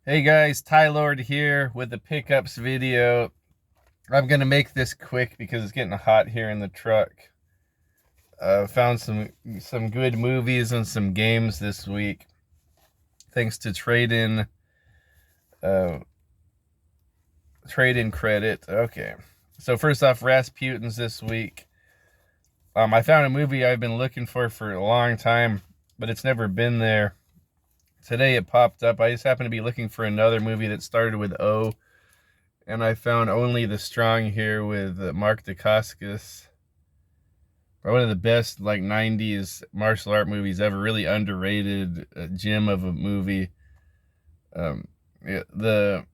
Hey guys, Ty Lord here with the pickups video. I'm gonna make this quick because it's getting hot here in the truck. Found some good movies and some games this week, thanks to uh, trade-in credit. Okay, so first off, Rasputin's this week. I found a movie I've been looking for a long time, but it's never been there. Today it popped up. I just happened to be looking for another movie that started with O, and I found Only the Strong here with Mark Dacascos. One of the best like 90s martial art movies ever. Really underrated gem of a movie. Yeah, the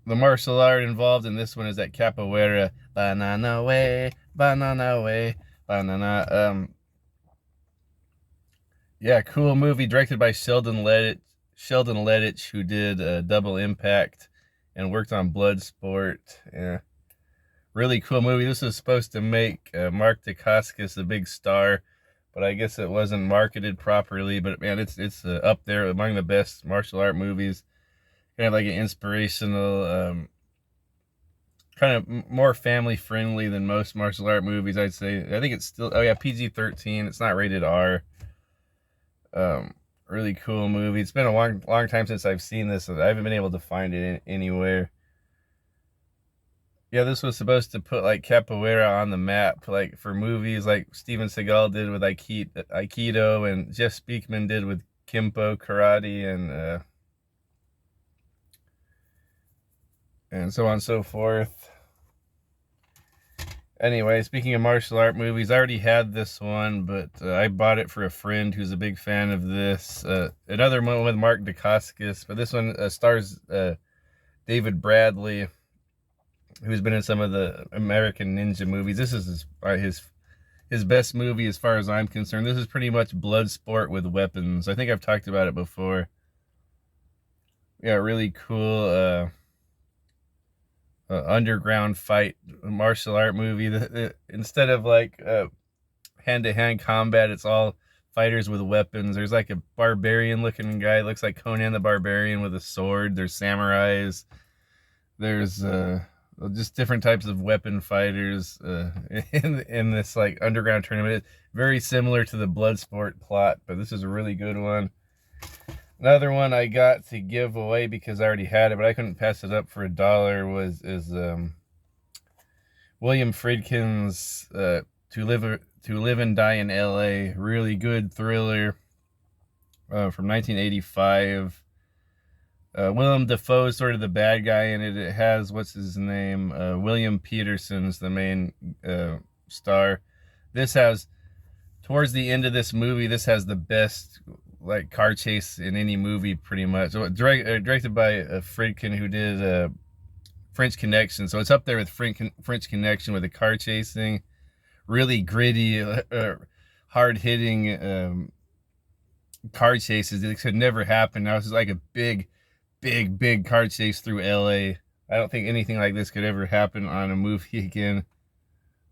martial art involved in this one is that capoeira. Banana way, banana way, banana. Yeah, cool movie directed by Sheldon Lettich, who did Double Impact and worked on Bloodsport. Yeah, really cool movie. This was supposed to make Mark Dacascos a big star, but I guess it wasn't marketed properly. But man, it's up there among the best martial art movies. Kind of like an inspirational, kind of more family friendly than most martial art movies, I'd say. I think it's still, oh yeah, PG-13. It's not rated R. Um, Really cool movie. It's been a long time since I've seen this. So I haven't been able to find it anywhere. Yeah, this was supposed to put like capoeira on the map, like for movies like Steven Seagal did with Aikido, and Jeff Speakman did with Kimpo karate, and so on and so forth. Anyway, speaking of martial art movies, I already had this one, but I bought it for a friend who's a big fan of this. Another one with Mark Dacascos, but this one stars David Bradley, who's been in some of the American Ninja movies. This is his best movie as far as I'm concerned. This is pretty much blood sport with weapons. I think I've talked about it before. Yeah, really cool underground fight martial art movie. Instead of like hand-to-hand combat, it's all fighters with weapons. There's like a barbarian looking guy, looks like Conan the Barbarian with a sword. There's samurais. There's just different types of weapon fighters in this like underground tournament. Very similar to the Bloodsport plot, but this is a really good one. Another one I got to give away because I already had it, but I couldn't pass it up for $1. Is William Friedkin's To Live and Die in L.A. Really good thriller from 1985. Willem Dafoe's sort of the bad guy in it. It has, what's his name? William Peterson's the main star. This has, towards the end of this movie, this has the best like car chase in any movie, pretty much. Directed by Friedkin, who did French Connection. So it's up there with French Connection with the car chasing. Really gritty, hard-hitting car chases. It could never happen. Now it's just like a big car chase through LA. I don't think anything like this could ever happen on a movie again.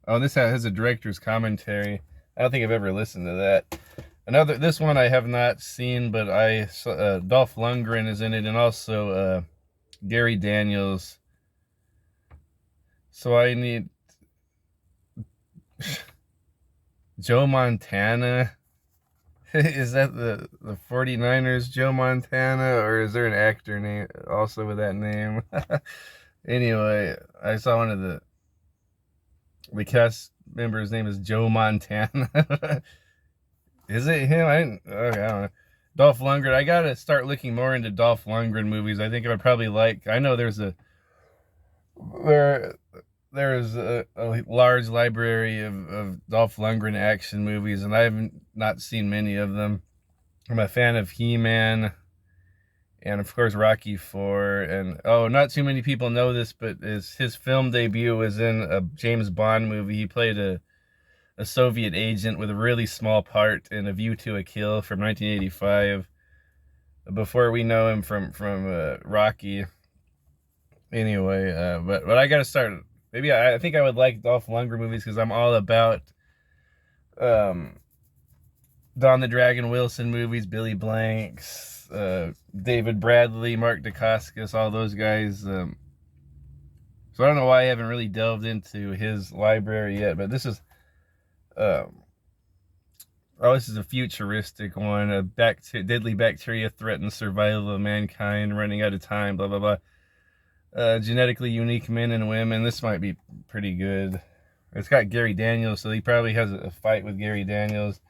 Oh, this has a director's commentary. I don't think I've ever listened to that. This one I have not seen, but Dolph Lundgren is in it, and also Gary Daniels. So I need Joe Montana. Is that the 49ers Joe Montana, or is there an actor name also with that name? Anyway, I saw one of the cast members' name is Joe Montana. Is it him? Okay, I don't know. Dolph Lundgren. I gotta start looking more into Dolph Lundgren movies. I think I would probably like. I know there there's a large library of Dolph Lundgren action movies, and I haven't not seen many of them. I'm a fan of He-Man, and of course Rocky 4. And oh, not too many people know this, but his film debut was in a James Bond movie. He played a Soviet agent with a really small part in A View to a Kill from 1985. Before we know him from Rocky. Anyway, but I gotta start. Maybe I think I would like Dolph Lundgren movies because I'm all about Don the Dragon Wilson movies, Billy Blanks, David Bradley, Mark Dacascos, all those guys. So I don't know why I haven't really delved into his library yet, but this is this is a futuristic one. A deadly bacteria threatens survival of mankind, running out of time, blah, blah, blah. Genetically unique men and women. This might be pretty good. It's got Gary Daniels, so he probably has a fight with Gary Daniels.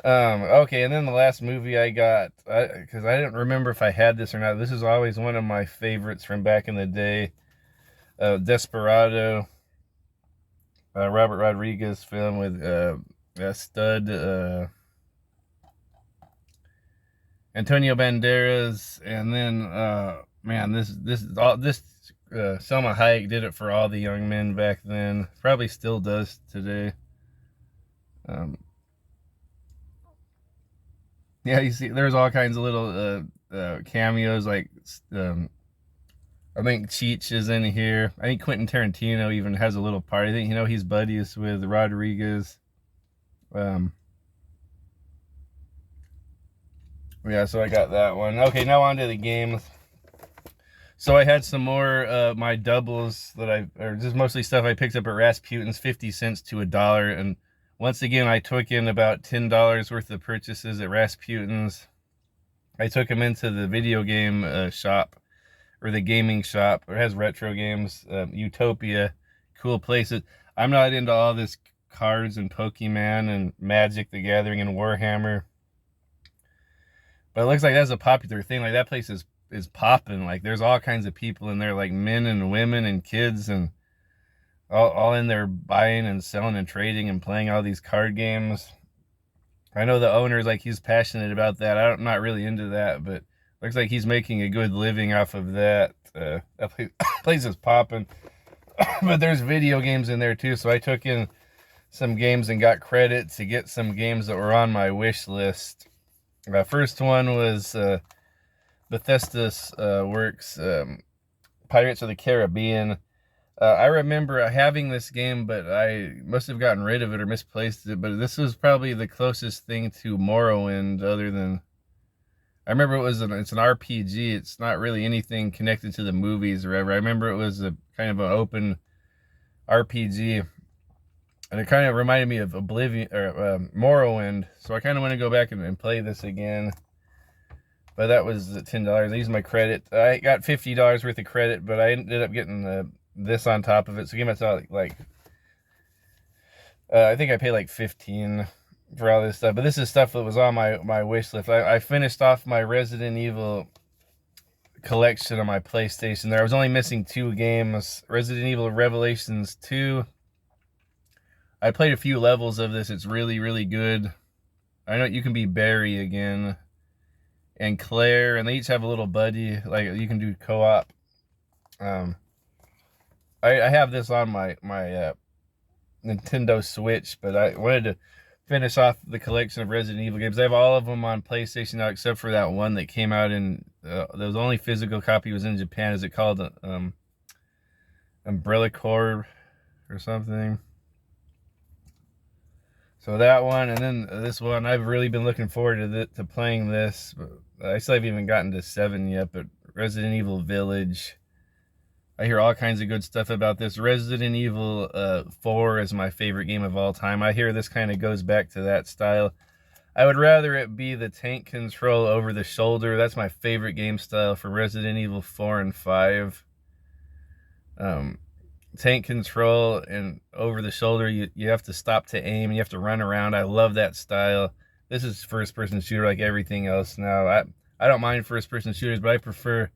Okay, and then the last movie I got, because I didn't remember if I had this or not. This is always one of my favorites from back in the day. Desperado. Robert Rodriguez film with stud Antonio Banderas, and then man, this Selma Hayek did it for all the young men back then. Probably still does today. Yeah, you see, there's all kinds of little cameos, like I think Cheech is in here. I think Quentin Tarantino even has a little part. I think, he's buddies with Rodriguez. Yeah, so I got that one. Okay, now on to the games. So I had some more my doubles that or just mostly stuff I picked up at Rasputin's, 50 cents to $1. And once again, I took in about $10 worth of purchases at Rasputin's. I took them into the video game shop, or the gaming shop. It has retro games, Utopia, cool places. I'm not into all this cards and Pokemon and Magic the Gathering and Warhammer, but it looks like that's a popular thing. Like, that place is popping. Like, there's all kinds of people in there, like men and women and kids, and all in there buying and selling and trading and playing all these card games. I know the owner's like, he's passionate about that. I'm not really into that, but looks like he's making a good living off of that. That place is popping. But there's video games in there too, so I took in some games and got credit to get some games that were on my wish list. First one was Bethesda's Works, Pirates of the Caribbean. I remember having this game, but I must have gotten rid of it or misplaced it. But this was probably the closest thing to Morrowind, other than, I remember it's an RPG. It's not really anything connected to the movies or whatever. I remember it was a kind of an open RPG, and it kind of reminded me of Oblivion or Morrowind. So I kind of want to go back and play this again. But that was $10. I used my credit. I got $50 worth of credit, but I ended up getting this on top of it. So it came out to like I think I paid like $15 for all this stuff. But this is stuff that was on my wish list. I finished off my Resident Evil collection on my PlayStation there. I was only missing 2 games. Resident Evil Revelations 2. I played a few levels of this. It's really, really good. I know you can be Barry again, and Claire, and they each have a little buddy. Like, you can do co-op. I have this on my Nintendo Switch, but I wanted to finish off the collection of Resident Evil games. I have all of them on PlayStation now, except for that one that came out in, the only physical copy was in Japan. Is it called Umbrella Corps or something? So that one, and then this one, I've really been looking forward to playing this. I still haven't even gotten to 7 yet, but Resident Evil Village. I hear all kinds of good stuff about this. Resident Evil 4 is my favorite game of all time. I hear this kind of goes back to that style. I would rather it be the tank control over the shoulder. That's my favorite game style for Resident Evil 4 and 5. Tank control and over the shoulder, you have to stop to aim, and you have to run around. I love that style. This is first-person shooter like everything else now. I don't mind first-person shooters, but I prefer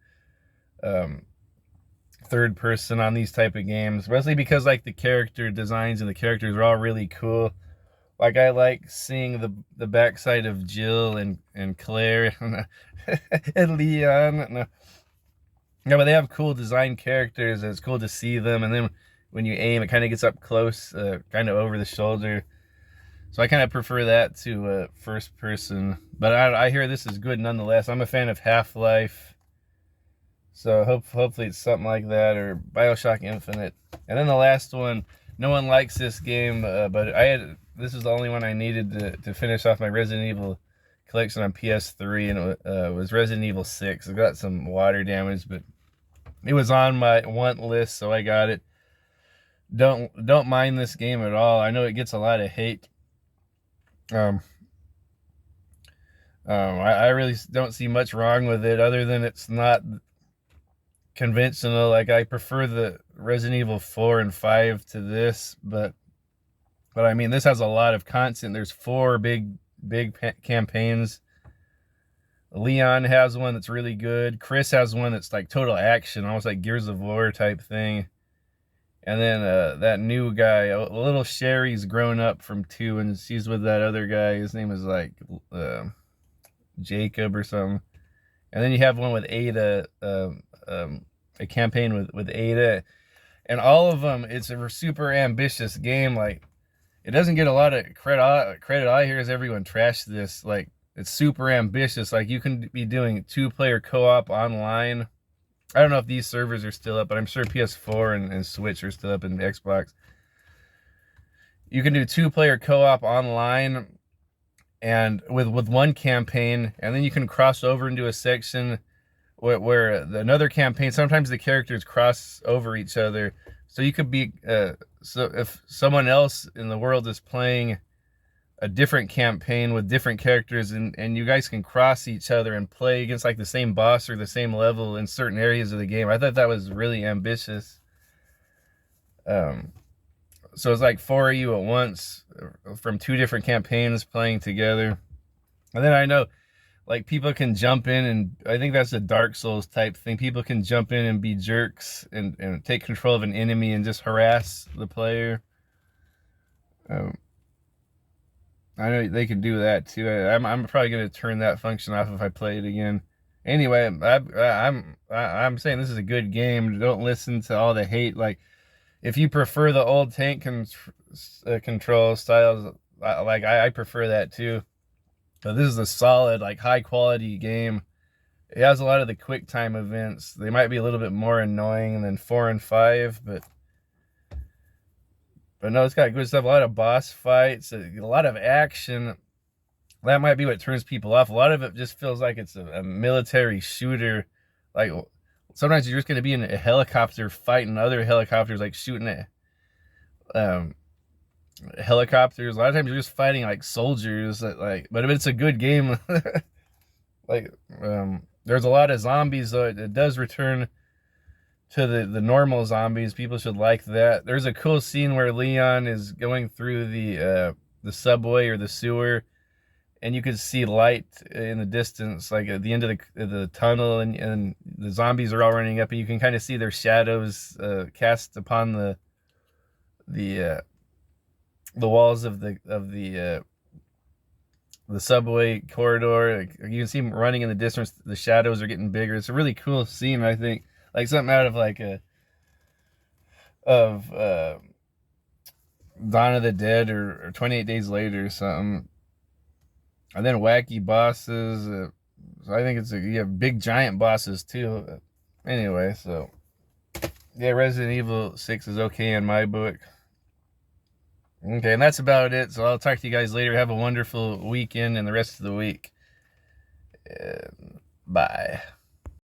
third person on these type of games, mostly because like the character designs and the characters are all really cool. Like, I like seeing the backside of Jill and Claire and Leon. Yeah, but they have cool design characters, and it's cool to see them. And then when you aim, it kind of gets up close, kind of over the shoulder. So I kind of prefer that to first person. But I hear this is good nonetheless. I'm a fan of Half-Life, so hopefully it's something like that, or BioShock Infinite. And then the last one, no one likes this game, but this is the only one I needed to finish off my Resident Evil collection on PS3, and it was Resident Evil 6. It got some water damage, but it was on my want list, so I got it. Don't mind this game at all. I know it gets a lot of hate. I really don't see much wrong with it, other than it's not conventional. Like, I prefer the Resident Evil 4 and 5 to this, but I mean, this has a lot of content. There's 4 big campaigns. Leon has one that's really good. Chris has one that's like total action, almost like Gears of War type thing. And then that new guy, little Sherry's grown up from 2, and she's with that other guy. His name is like Jacob or something. And then you have one with Ada, a campaign with Ada. And all of them, it's a super ambitious game. Like, it doesn't get a lot of credit. All I hear is everyone trash this. Like, it's super ambitious. Like, you can be doing 2-player co-op online. I don't know if these servers are still up, but I'm sure PS4 and Switch are still up, and Xbox. You can do 2-player co-op online, and with one campaign, and then you can cross over into a section where another campaign. Sometimes the characters cross over each other, so you could be so if someone else in the world is playing a different campaign with different characters, and you guys can cross each other and play against like the same boss or the same level in certain areas of the game. I thought that was really ambitious. So it's like 4 of you at once from 2 different campaigns playing together. And then I know, like, people can jump in, and I think that's a Dark Souls type thing. People can jump in and be jerks and take control of an enemy and just harass the player. I know they can do that too. I'm probably gonna turn that function off if I play it again. Anyway, I'm saying this is a good game. Don't listen to all the hate. Like, if you prefer the old tank control styles, I prefer that too. But this is a solid, like, high quality game. It has a lot of the quick time events. They might be a little bit more annoying than 4 and 5, but no, it's got good stuff. A lot of boss fights, a lot of action. That might be what turns people off. A lot of it just feels like it's a military shooter. Like, sometimes you're just going to be in a helicopter fighting other helicopters, like shooting at helicopters. A lot of times you're just fighting like soldiers. Like, but if it's a good game, like, there's a lot of zombies, though. It does return to the normal zombies. People should like that. There's a cool scene where Leon is going through the subway or the sewer, and you can see light in the distance, like at the end of the tunnel, and the zombies are all running up, and you can kind of see their shadows cast upon the walls of the subway corridor. You can see them running in the distance. The shadows are getting bigger. It's a really cool scene, I think. Like something out of like Dawn of the Dead or 28 Days Later or something. And then wacky bosses. So I think you have big giant bosses too. Anyway, so yeah, Resident Evil 6 is okay in my book. Okay, and that's about it. So I'll talk to you guys later. Have a wonderful weekend and the rest of the week. Bye.